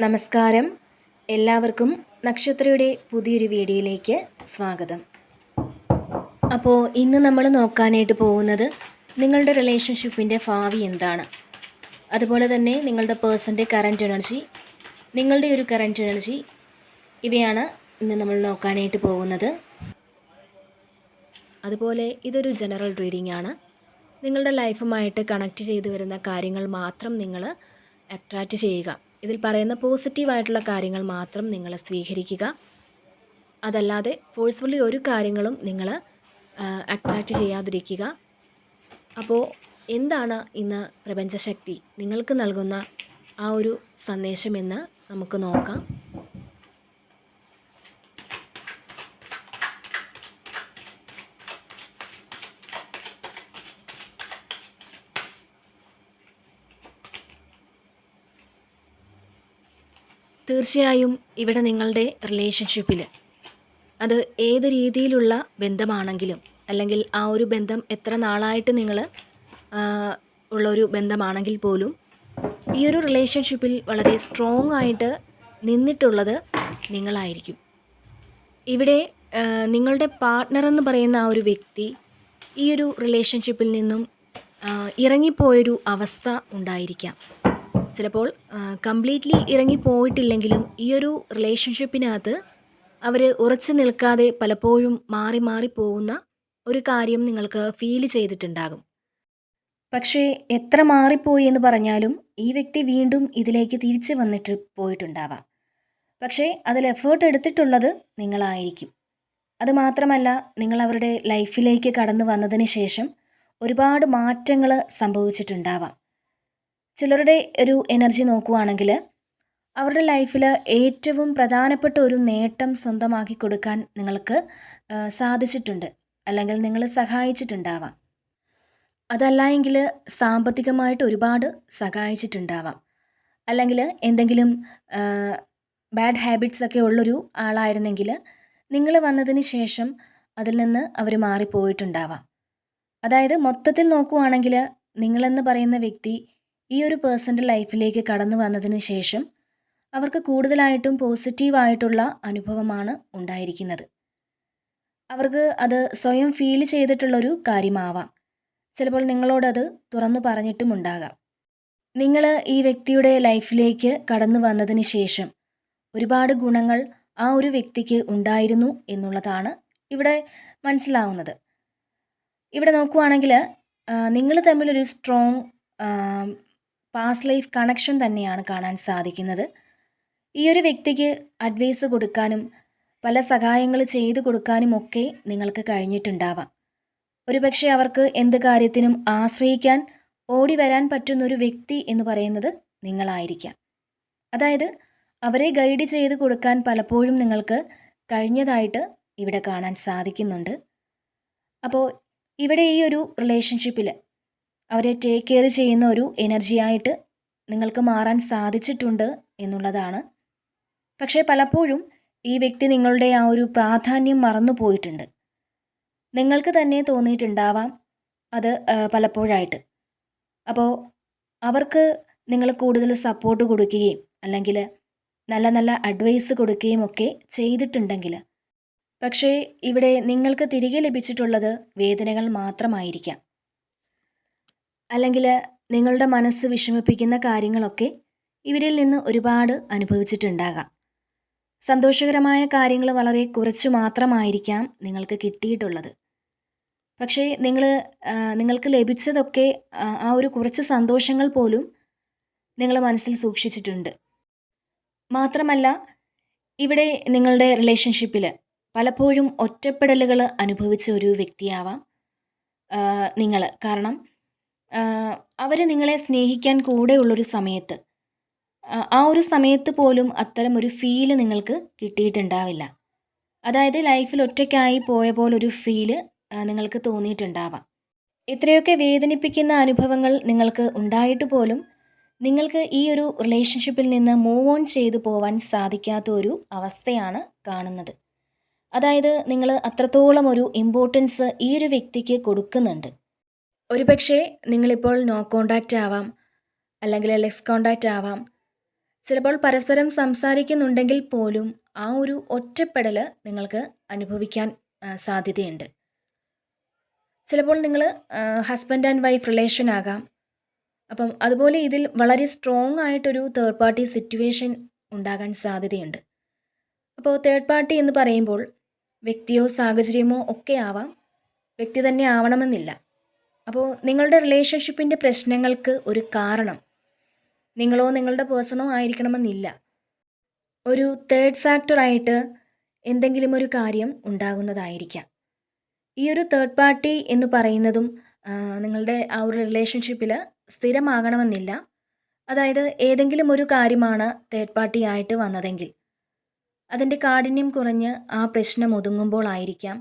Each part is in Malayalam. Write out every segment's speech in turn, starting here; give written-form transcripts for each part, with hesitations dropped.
നമസ്കാരം. എല്ലാവർക്കും നക്ഷത്രയുടെ പുതിയൊരു വീഡിയോയിലേക്ക് സ്വാഗതം. അപ്പോൾ ഇന്ന് നമ്മൾ നോക്കാനായിട്ട് പോകുന്നത് നിങ്ങളുടെ റിലേഷൻഷിപ്പിൻ്റെ ഭാവി എന്താണ്, അതുപോലെ തന്നെ നിങ്ങളുടെ പേഴ്സൻ്റെ കറൻറ്റ് എനർജി, നിങ്ങളുടെ ഒരു കറൻറ്റ് എനർജി, ഇവയാണ് ഇന്ന് നമ്മൾ നോക്കാനായിട്ട് പോകുന്നത്. അതുപോലെ ഇതൊരു ജനറൽ റീഡിംഗ് ആണ്. നിങ്ങളുടെ ലൈഫുമായിട്ട് കണക്റ്റ് ചെയ്തു വരുന്ന കാര്യങ്ങൾ മാത്രം നിങ്ങൾ അട്രാക്റ്റ് ചെയ്യുക. ഇതിൽ പറയുന്ന പോസിറ്റീവായിട്ടുള്ള കാര്യങ്ങൾ മാത്രം നിങ്ങൾ സ്വീകരിക്കുക. അതല്ലാതെ ഫോഴ്സ്ഫുള്ളി ഒരു കാര്യങ്ങളും നിങ്ങൾ അട്രാക്റ്റ് ചെയ്യാതിരിക്കുക. അപ്പോൾ എന്താണ് ഇന്ന് പ്രപഞ്ചശക്തി നിങ്ങൾക്ക് നൽകുന്ന ആ ഒരു സന്ദേശമെന്ന് നമുക്ക് നോക്കാം. തീർച്ചയായും ഇവിടെ നിങ്ങളുടെ റിലേഷൻഷിപ്പിൽ അത് ഏത് രീതിയിലുള്ള ബന്ധമാണെങ്കിലും, അല്ലെങ്കിൽ ആ ഒരു ബന്ധം എത്ര നാളായിട്ട് നിങ്ങൾ ഉള്ളൊരു ബന്ധമാണെങ്കിൽ പോലും, ഈ ഒരു റിലേഷൻഷിപ്പിൽ വളരെ സ്ട്രോങ് ആയിട്ട് നിന്നിട്ടുള്ളത് നിങ്ങളായിരിക്കും. ഇവിടെ നിങ്ങളുടെ പാർട്ട്ണർ എന്ന് പറയുന്ന ആ ഒരു വ്യക്തി ഈ ഒരു റിലേഷൻഷിപ്പിൽ നിന്നും ഇറങ്ങിപ്പോയൊരു അവസ്ഥ ഉണ്ടായിരിക്കാം. ചിലപ്പോൾ കംപ്ലീറ്റ്ലി ഇറങ്ങിപ്പോയിട്ടില്ലെങ്കിലും ഈ ഒരു റിലേഷൻഷിപ്പിനകത്ത് അവർ ഉറച്ചു നിൽക്കാതെ പലപ്പോഴും മാറി മാറി പോകുന്ന ഒരു കാര്യം നിങ്ങൾക്ക് ഫീൽ ചെയ്തിട്ടുണ്ടാകും. പക്ഷേ എത്ര മാറിപ്പോയി എന്ന് പറഞ്ഞാലും ഈ വ്യക്തി വീണ്ടും ഇതിലേക്ക് തിരിച്ചു വന്നിട്ട് പോയിട്ടുണ്ടാവാം. പക്ഷേ അതിൽ എഫേർട്ട് എടുത്തിട്ടുള്ളത് നിങ്ങളായിരിക്കും. അതുമാത്രമല്ല, നിങ്ങൾ അവരുടെ ലൈഫിലേക്ക് കടന്നു വന്നതിന് ശേഷം ഒരുപാട് മാറ്റങ്ങൾ സംഭവിച്ചിട്ടുണ്ടാവാം. ചിലരുടെ ഒരു എനർജി നോക്കുവാണെങ്കിൽ അവരുടെ ലൈഫിൽ ഏറ്റവും പ്രധാനപ്പെട്ട ഒരു നേട്ടം സ്വന്തമാക്കി കൊടുക്കാൻ നിങ്ങൾക്ക് സാധിച്ചിട്ടുണ്ട്, അല്ലെങ്കിൽ നിങ്ങൾ സഹായിച്ചിട്ടുണ്ടാവാം. അതല്ല എങ്കിൽ സാമ്പത്തികമായിട്ട് ഒരുപാട് സഹായിച്ചിട്ടുണ്ടാവാം. അല്ലെങ്കിൽ എന്തെങ്കിലും ബാഡ് ഹാബിറ്റ്സ് ഒക്കെ ഉള്ളൊരു ആളായിരുന്നെങ്കിൽ നിങ്ങൾ വന്നതിന് ശേഷം അതിൽ നിന്ന് അവർ മാറിപ്പോയിട്ടുണ്ടാവാം. അതായത് മൊത്തത്തിൽ നോക്കുവാണെങ്കിൽ നിങ്ങളെന്ന് പറയുന്ന വ്യക്തി ഈ ഒരു പേഴ്സൻ്റെ ലൈഫിലേക്ക് കടന്നു വന്നതിന് ശേഷം അവർക്ക് കൂടുതലായിട്ടും പോസിറ്റീവായിട്ടുള്ള അനുഭവമാണ് ഉണ്ടായിരിക്കുന്നത്. അവർക്ക് അത് സ്വയം ഫീൽ ചെയ്തിട്ടുള്ളൊരു കാര്യമാവാം. ചിലപ്പോൾ നിങ്ങളോടത് തുറന്നു പറഞ്ഞിട്ടും ഉണ്ടാകാം. നിങ്ങൾ ഈ വ്യക്തിയുടെ ലൈഫിലേക്ക് കടന്നു വന്നതിന് ശേഷം ഒരുപാട് ഗുണങ്ങൾ ആ ഒരു വ്യക്തിക്ക് ഉണ്ടായിരുന്നു എന്നുള്ളതാണ് ഇവിടെ മനസ്സിലാവുന്നത്. ഇവിടെ നോക്കുവാണെങ്കിൽ നിങ്ങൾ തമ്മിലൊരു സ്ട്രോങ് പാസ്റ്റ് ലൈഫ് കണക്ഷൻ തന്നെയാണ് കാണാൻ സാധിക്കുന്നത്. ഈ ഒരു വ്യക്തിക്ക് അഡ്വൈസ് കൊടുക്കാനും പല സഹായങ്ങൾ ചെയ്തു കൊടുക്കാനും ഒക്കെ നിങ്ങൾക്ക് കഴിഞ്ഞിട്ടുണ്ടാവാം. ഒരുപക്ഷെ അവർക്ക് എന്ത് കാര്യത്തിനും ആശ്രയിക്കാൻ ഓടി വരാൻ പറ്റുന്നൊരു വ്യക്തി എന്ന് പറയുന്നത് നിങ്ങളായിരിക്കാം. അതായത് അവരെ ഗൈഡ് ചെയ്ത് കൊടുക്കാൻ പലപ്പോഴും നിങ്ങൾക്ക് കഴിഞ്ഞതായിട്ട് ഇവിടെ കാണാൻ സാധിക്കുന്നുണ്ട്. അപ്പോൾ ഇവിടെ ഈ ഒരു റിലേഷൻഷിപ്പിൽ അവരെ ടേക്ക് കെയർ ചെയ്യുന്ന ഒരു എനർജിയായിട്ട് നിങ്ങൾക്ക് മാറാൻ സാധിച്ചിട്ടുണ്ട് എന്നുള്ളതാണ്. പക്ഷേ പലപ്പോഴും ഈ വ്യക്തി നിങ്ങളുടെ ആ ഒരു പ്രാധാന്യം മറന്നു പോയിട്ടുണ്ട്. നിങ്ങൾക്ക് തന്നെ തോന്നിയിട്ടുണ്ടാവാം അത് പലപ്പോഴായിട്ട്. അപ്പോൾ അവർക്ക് നിങ്ങൾ കൂടുതൽ സപ്പോർട്ട് കൊടുക്കുകയും അല്ലെങ്കിൽ നല്ല നല്ല അഡ്വൈസ് കൊടുക്കുകയും ഒക്കെ ചെയ്തിട്ടുണ്ടെങ്കിൽ, പക്ഷേ ഇവിടെ നിങ്ങൾക്ക് തിരികെ ലഭിച്ചിട്ടുള്ളത് വേദനകൾ മാത്രമായിരിക്കാം. അല്ലെങ്കിൽ നിങ്ങളുടെ മനസ്സ് വിഷമിപ്പിക്കുന്ന കാര്യങ്ങളൊക്കെ ഇവരിൽ നിന്ന് ഒരുപാട് അനുഭവിച്ചിട്ടുണ്ടാകാം. സന്തോഷകരമായ കാര്യങ്ങൾ വളരെ കുറച്ച് മാത്രമായിരിക്കാം നിങ്ങൾക്ക് കിട്ടിയിട്ടുള്ളത്. പക്ഷേ നിങ്ങൾക്ക് ലഭിച്ചതൊക്കെ ആ ഒരു കുറച്ച് സന്തോഷങ്ങൾ പോലും നിങ്ങൾ മനസ്സിൽ സൂക്ഷിച്ചിട്ടുണ്ട്. മാത്രമല്ല, ഇവിടെ നിങ്ങളുടെ റിലേഷൻഷിപ്പിൽ പലപ്പോഴും ഒറ്റപ്പെടലുകൾ അനുഭവിച്ച ഒരു വ്യക്തിയാവാം നിങ്ങൾ. കാരണം അവർ നിങ്ങളെ സ്നേഹിക്കാൻ കൂടെയുള്ളൊരു സമയത്ത് ആ ഒരു സമയത്ത് പോലും അത്തരം ഒരു ഫീല് നിങ്ങൾക്ക് കിട്ടിയിട്ടുണ്ടാവില്ല. അതായത് ലൈഫിൽ ഒറ്റയ്ക്കായി പോയ പോലൊരു ഫീല് നിങ്ങൾക്ക് തോന്നിയിട്ടുണ്ടാവാം. ഇത്രയൊക്കെ വേദനിപ്പിക്കുന്ന അനുഭവങ്ങൾ നിങ്ങൾക്ക് ഉണ്ടായിട്ട് പോലും നിങ്ങൾക്ക് ഈ ഒരു റിലേഷൻഷിപ്പിൽ നിന്ന് മൂവ് ഓൺ ചെയ്തു പോവാൻ സാധിക്കാത്ത ഒരു അവസ്ഥയാണ് കാണുന്നത്. അതായത് നിങ്ങൾ അത്രത്തോളം ഒരു ഇമ്പോർട്ടൻസ് ഈ ഒരു വ്യക്തിക്ക് കൊടുക്കുന്നുണ്ട്. ഒരുപക്ഷെ നിങ്ങളിപ്പോൾ നോ കോണ്ടാക്റ്റ് ആവാം, അല്ലെങ്കിൽ ലെസ് കോണ്ടാക്റ്റ് ആവാം, ചിലപ്പോൾ പരസ്പരം സംസാരിക്കുന്നുണ്ടെങ്കിൽ പോലും ആ ഒരു ഒറ്റപ്പെടൽ നിങ്ങൾക്ക് അനുഭവിക്കാൻ സാധ്യതയുണ്ട്. ചിലപ്പോൾ നിങ്ങൾ ഹസ്ബൻഡ് ആൻഡ് വൈഫ് റിലേഷൻ ആകാം. അപ്പം അതുപോലെ ഇതിൽ വളരെ സ്ട്രോങ് ആയിട്ടൊരു തേർഡ് പാർട്ടി സിറ്റുവേഷൻ ഉണ്ടാകാൻ സാധ്യതയുണ്ട്. അപ്പോൾ തേർഡ് പാർട്ടി എന്ന് പറയുമ്പോൾ വ്യക്തിയോ സാഹചര്യമോ ഒക്കെ ആവാം, വ്യക്തി തന്നെ ആവണമെന്നില്ല. അപ്പോൾ നിങ്ങളുടെ റിലേഷൻഷിപ്പിൻ്റെ പ്രശ്നങ്ങൾക്ക് ഒരു കാരണം നിങ്ങളോ നിങ്ങളുടെ പേഴ്സണോ ആയിരിക്കണമെന്നില്ല. ഒരു തേർഡ് ഫാക്ടറായിട്ട് എന്തെങ്കിലും ഒരു കാര്യം ഉണ്ടാകുന്നതായിരിക്കാം. ഈ ഒരു തേർഡ് പാർട്ടി എന്ന് പറയുന്നതും നിങ്ങളുടെ ആ ഒരു റിലേഷൻഷിപ്പിൽ സ്ഥിരമാകണമെന്നില്ല. അതായത് ഏതെങ്കിലും ഒരു കാര്യമാണ് തേർഡ് പാർട്ടി ആയിട്ട് വന്നതെങ്കിൽ അതിൻ്റെ കാഠിന്യം കുറഞ്ഞ് ആ പ്രശ്നം ഒതുങ്ങുമ്പോൾ ആയിരിക്കാം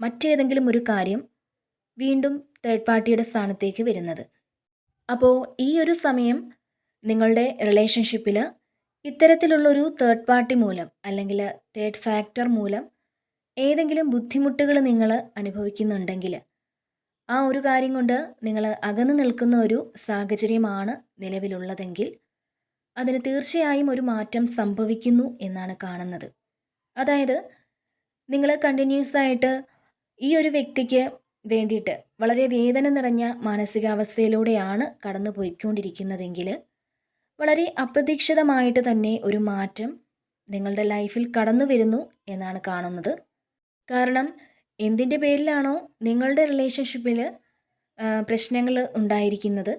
മറ്റേതെങ്കിലും ഒരു കാര്യം വീണ്ടും തേർഡ് പാർട്ടിയുടെ സ്ഥാനത്തേക്ക് വരുന്നത്. അപ്പോൾ ഈ ഒരു സമയം നിങ്ങളുടെ റിലേഷൻഷിപ്പിൽ ഇത്തരത്തിലുള്ളൊരു തേർഡ് പാർട്ടി മൂലം അല്ലെങ്കിൽ തേർഡ് ഫാക്ടർ മൂലം ഏതെങ്കിലും ബുദ്ധിമുട്ടുകൾ നിങ്ങൾ അനുഭവിക്കുന്നുണ്ടെങ്കിൽ ആ ഒരു കാര്യം കൊണ്ട് നിങ്ങൾ അകന്നു നിൽക്കുന്ന ഒരു സാഹചര്യമാണ് നിലവിലുള്ളതെങ്കിൽ അതിന് തീർച്ചയായും ഒരു മാറ്റം സംഭവിക്കുന്നു എന്നാണ് കാണുന്നത്. അതായത് നിങ്ങൾ കണ്ടിന്യൂസ് ആയിട്ട് ഈ ഒരു വ്യക്തിക്ക് വേണ്ടിയിട്ട് വളരെ വേദന നിറഞ്ഞ മാനസികാവസ്ഥയിലൂടെയാണ് കടന്നു പോയിക്കൊണ്ടിരിക്കുന്നതെങ്കിൽ വളരെ അപ്രതീക്ഷിതമായിട്ട് തന്നെ ഒരു മാറ്റം നിങ്ങളുടെ ലൈഫിൽ കടന്നു വരുന്നു എന്നാണ് കാണുന്നത്. കാരണം എന്തിൻ്റെ പേരിലാണോ നിങ്ങളുടെ റിലേഷൻഷിപ്പിൽ പ്രശ്നങ്ങൾ ഉണ്ടായിരിക്കുന്നത്,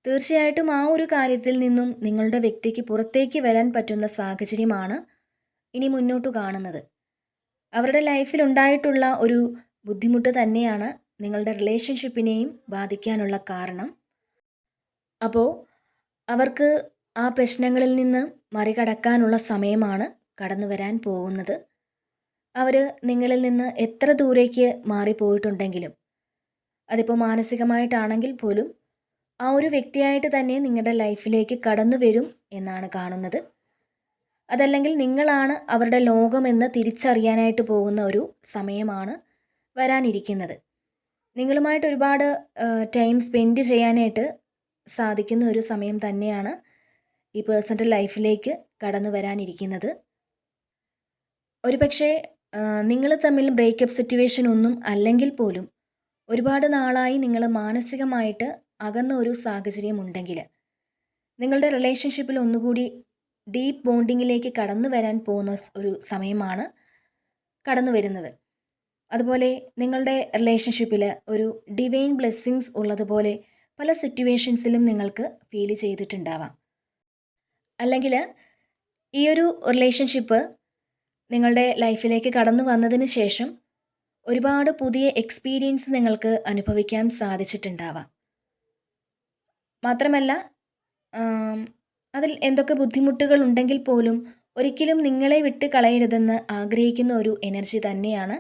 തീർച്ചയായിട്ടും ആ ഒരു കാര്യത്തിൽ നിന്നും നിങ്ങളുടെ വ്യക്തിക്ക് പുറത്തേക്ക് വരാൻ പറ്റുന്ന സാഹചര്യമാണ് ഇനി മുന്നോട്ട് കാണുന്നത്. അവരുടെ ലൈഫിൽ ഉണ്ടായിട്ടുള്ള ഒരു ബുദ്ധിമുട്ട് തന്നെയാണ് നിങ്ങളുടെ റിലേഷൻഷിപ്പിനെയും ബാധിക്കാനുള്ള കാരണം. അപ്പോൾ അവർക്ക് ആ പ്രശ്നങ്ങളിൽ നിന്ന് മറികടക്കാനുള്ള സമയമാണ് കടന്നു വരാൻ പോകുന്നത്. അവർ നിങ്ങളിൽ നിന്ന് എത്ര ദൂരേക്ക് മാറിപ്പോയിട്ടുണ്ടെങ്കിലും, അതിപ്പോൾ മാനസികമായിട്ടാണെങ്കിൽ പോലും ആ ഒരു വ്യക്തിയായിട്ട് തന്നെ നിങ്ങളുടെ ലൈഫിലേക്ക് കടന്നു വരും എന്നാണ് കാണുന്നത്. അതല്ലെങ്കിൽ നിങ്ങളാണ് അവരുടെ ലോകമെന്ന് തിരിച്ചറിയാനായിട്ട് പോകുന്ന ഒരു സമയമാണ് വരാനിരിക്കുന്നത്. നിങ്ങളുമായിട്ട് ഒരുപാട് ടൈം സ്പെൻഡ് ചെയ്യാനായിട്ട് സാധിക്കുന്ന ഒരു സമയം തന്നെയാണ് ഈ പേഴ്സൻ്റെ ലൈഫിലേക്ക് കടന്നു വരാനിരിക്കുന്നത്. ഒരു പക്ഷേ നിങ്ങൾ തമ്മിൽ ബ്രേക്കപ്പ് സിറ്റുവേഷൻ ഒന്നും അല്ലെങ്കിൽ പോലും ഒരുപാട് നാളായി നിങ്ങൾ മാനസികമായിട്ട് അകന്ന ഒരു സാഹചര്യം ഉണ്ടെങ്കിൽ നിങ്ങളുടെ റിലേഷൻഷിപ്പിൽ ഒന്നുകൂടി ഡീപ്പ് ബോണ്ടിങ്ങിലേക്ക് കടന്നു വരാൻ പോകുന്ന ഒരു സമയമാണ് കടന്നു വരുന്നത്. അതുപോലെ നിങ്ങളുടെ റിലേഷൻഷിപ്പിൽ ഒരു ഡിവൈൻ ബ്ലെസ്സിങ്സ് ഉള്ളതുപോലെ പല സിറ്റുവേഷൻസിലും നിങ്ങൾക്ക് ഫീൽ ചെയ്തിട്ടുണ്ടാവാം. അല്ലെങ്കിൽ ഈ ഒരു റിലേഷൻഷിപ്പ് നിങ്ങളുടെ ലൈഫിലേക്ക് കടന്നു വന്നതിന് ശേഷം ഒരുപാട് പുതിയ എക്സ്പീരിയൻസ് നിങ്ങൾക്ക് അനുഭവിക്കാൻ സാധിച്ചിട്ടുണ്ടാവാം. മാത്രമല്ല അതിൽ എന്തൊക്കെ ബുദ്ധിമുട്ടുകൾ ഉണ്ടെങ്കിൽ പോലും ഒരിക്കലും നിങ്ങളെ വിട്ട് കളയരുതെന്ന് ആഗ്രഹിക്കുന്ന ഒരു എനർജി തന്നെയാണ്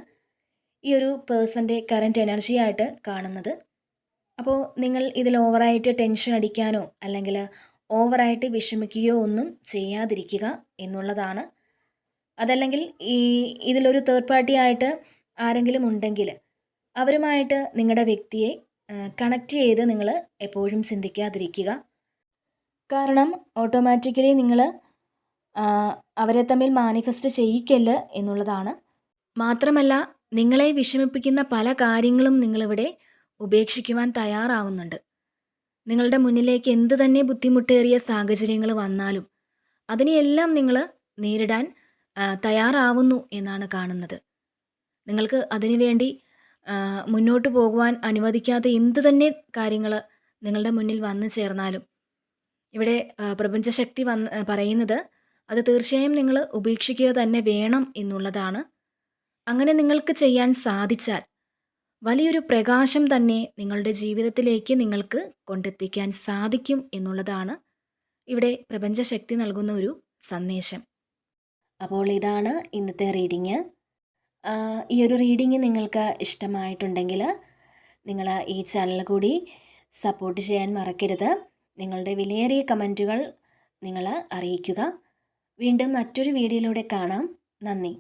ഈ ഒരു പേഴ്സൻ്റെ കറൻറ്റ് എനർജിയായിട്ട് കാണുന്നത്. അപ്പോൾ നിങ്ങൾ ഇതിൽ ഓവറായിട്ട് ടെൻഷൻ അടിക്കാനോ അല്ലെങ്കിൽ ഓവറായിട്ട് വിഷമിക്കുകയോ ഒന്നും ചെയ്യാതിരിക്കുക എന്നുള്ളതാണ്. അതല്ലെങ്കിൽ ഇതിലൊരു തേർഡ് പാർട്ടി ആയിട്ട് ആരെങ്കിലും ഉണ്ടെങ്കിൽ അവരുമായിട്ട് നിങ്ങളുടെ വ്യക്തിയെ കണക്റ്റ് ചെയ്ത് നിങ്ങൾ എപ്പോഴും ചിന്തിക്കാതിരിക്കുക. കാരണം ഓട്ടോമാറ്റിക്കലി നിങ്ങൾ അവരെ തമ്മിൽ മാനിഫെസ്റ്റ് ചെയ്യിക്കല്ല എന്നുള്ളതാണ്. മാത്രമല്ല നിങ്ങളെ വിഷമിപ്പിക്കുന്ന പല കാര്യങ്ങളും നിങ്ങളിവിടെ ഉപേക്ഷിക്കുവാൻ തയ്യാറാവുന്നുണ്ട്. നിങ്ങളുടെ മുന്നിലേക്ക് എന്ത് തന്നെ ബുദ്ധിമുട്ടേറിയ സാഹചര്യങ്ങൾ വന്നാലും അതിനെയെല്ലാം നിങ്ങൾ നേരിടാൻ തയ്യാറാവുന്നു എന്നാണ് കാണുന്നത്. നിങ്ങൾക്ക് അതിനുവേണ്ടി മുന്നോട്ട് പോകുവാൻ അനുവദിക്കാത്ത എന്തു തന്നെ കാര്യങ്ങൾ നിങ്ങളുടെ മുന്നിൽ വന്നു ചേർന്നാലും ഇവിടെ പ്രപഞ്ചശക്തി പറയുന്നത് അത് തീർച്ചയായും നിങ്ങൾ ഉപേക്ഷിക്കുക തന്നെ വേണം എന്നുള്ളതാണ്. അങ്ങനെ നിങ്ങൾക്ക് ചെയ്യാൻ സാധിച്ചാൽ വലിയൊരു പ്രകാശം തന്നെ നിങ്ങളുടെ ജീവിതത്തിലേക്ക് നിങ്ങൾക്ക് കൊണ്ടെത്തിക്കാൻ സാധിക്കും എന്നുള്ളതാണ് ഇവിടെ പ്രപഞ്ചശക്തി നൽകുന്ന ഒരു സന്ദേശം. അപ്പോൾ ഇതാണ് ഇന്നത്തെ റീഡിങ്. ഈ ഒരു റീഡിങ് നിങ്ങൾക്ക് ഇഷ്ടമായിട്ടുണ്ടെങ്കിൽ നിങ്ങൾ ഈ ചാനൽ കൂടി സപ്പോർട്ട് ചെയ്യാൻ മറക്കരുത്. നിങ്ങളുടെ വിലയേറിയ കമൻറ്റുകൾ നിങ്ങൾ അറിയിക്കുക. വീണ്ടും മറ്റൊരു വീഡിയോയിലൂടെ കാണാം. നന്ദി.